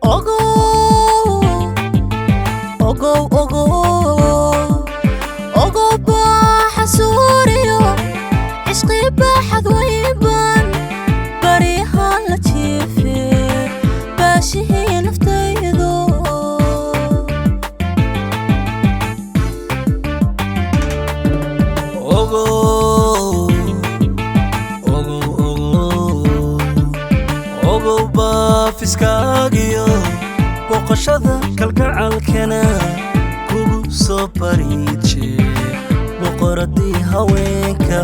ogo ogo ogo ogo baxasuriyo عشقي بحد ويبان بريها لطيفة باشي نفتيدو ogo ogo ogo ogo bafiskaagiyo boqoshada kalgacalkana kugu soo bariije boqoradii haweenka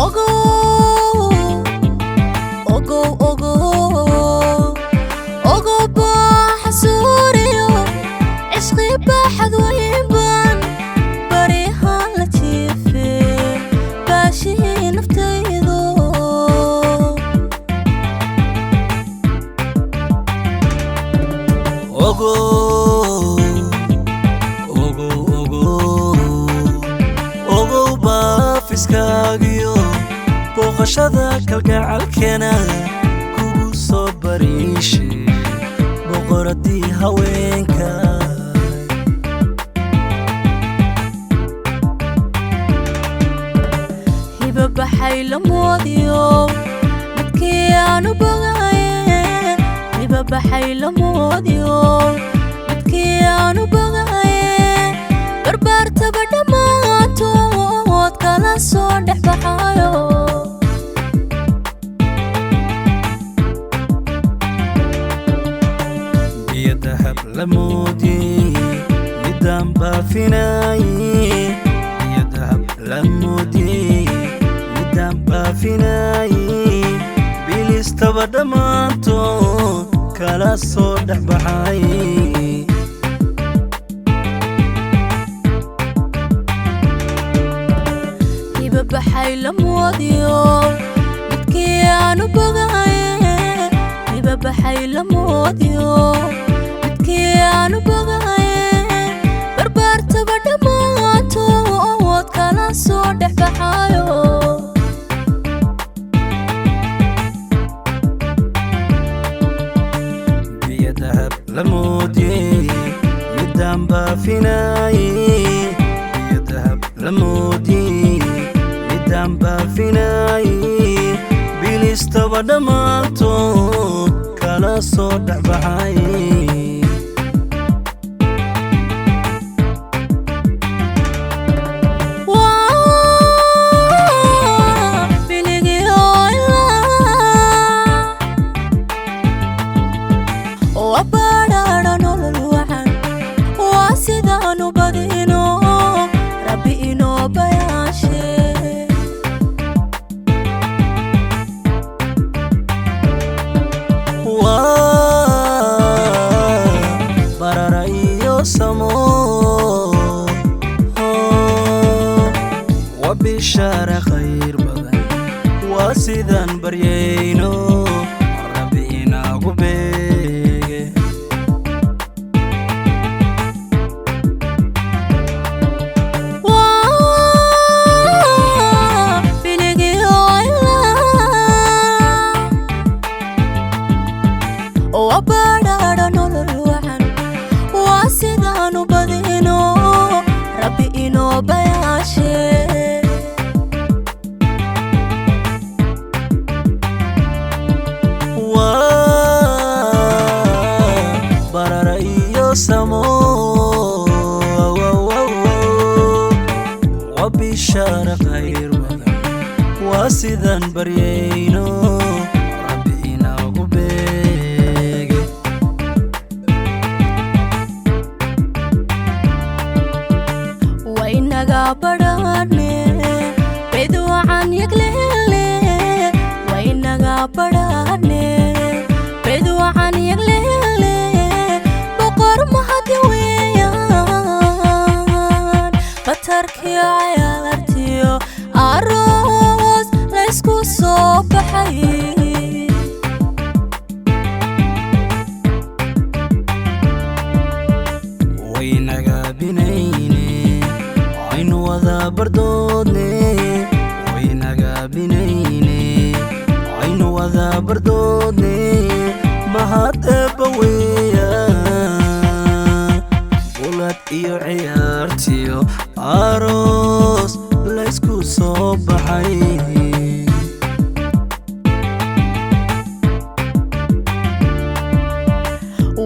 ogo ogo ogo ogo baxasuriyo عشقي بحد ويبان بريها لطيفة باشي نفتيدو ogo ogo ogo ogo bafiskaagiyo boqoshada kalgacalkana kugu soo bariishe boqoradii haweenka hiba baxay lamoodiyo midkii aanu bogaye hiba baxay lamoodiyo midkii aanu bogaye barbaartaba dhammaantood kala soo dhex baxayo biyadahab lamoodi midaan baafinaye biyadahab lamoodi midaan baafinaye bilistaba dhammaantood kala soo dhex baxaye hiba baxay lamoodiyo midkii aanu bogaye hiba baxay lamoodiyo midkii aanu bogaye barbaartaba dhammaantood kala soo dhex baxayo biyadahab lamoodi midaan baafinaye biyadahab lamoodi midaan baafinaye bilistaba dhammaantood kala soo dhex baxaye وبشارة خير بدن واسدان بريينو ربينا قبيق بلقي علا وبرارا نولوحن واسدان بدينو ربينا بياشي samo وبشارة خير بدن واسدان بريينو ربينا قبيق وإنغا براني بدو عن يقليلي وإنغا براني بدو عن يقليلي بقر مهدي ويان بطركي عيارتيو عروس ليسكو صبحي وينغا بنيني عين وذا بردودني وينغا بنيني wada bardoodne mahad eebbaweya bulad iyo ciyaartiyo aroos laysku soo baxay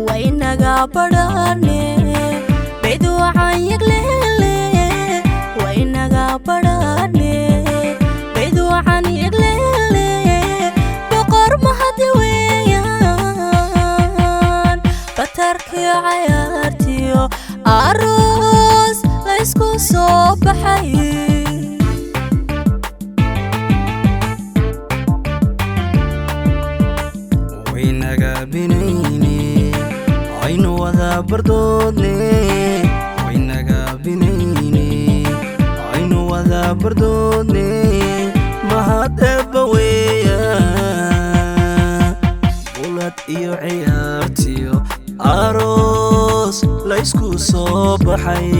waynaga badhaane beyd waxaan yeglele waynaga badhaane beyd waxaan yeglele boqor mahadi weeyaan batarkii cayaartiyo aroos laysku soo baxay waynaga binayne aynu wada bardoodne waynaga binayne aynu wada bardoodne mahad eebbaweya bulad iyo ciyaartiyo aroos laysku soo baxay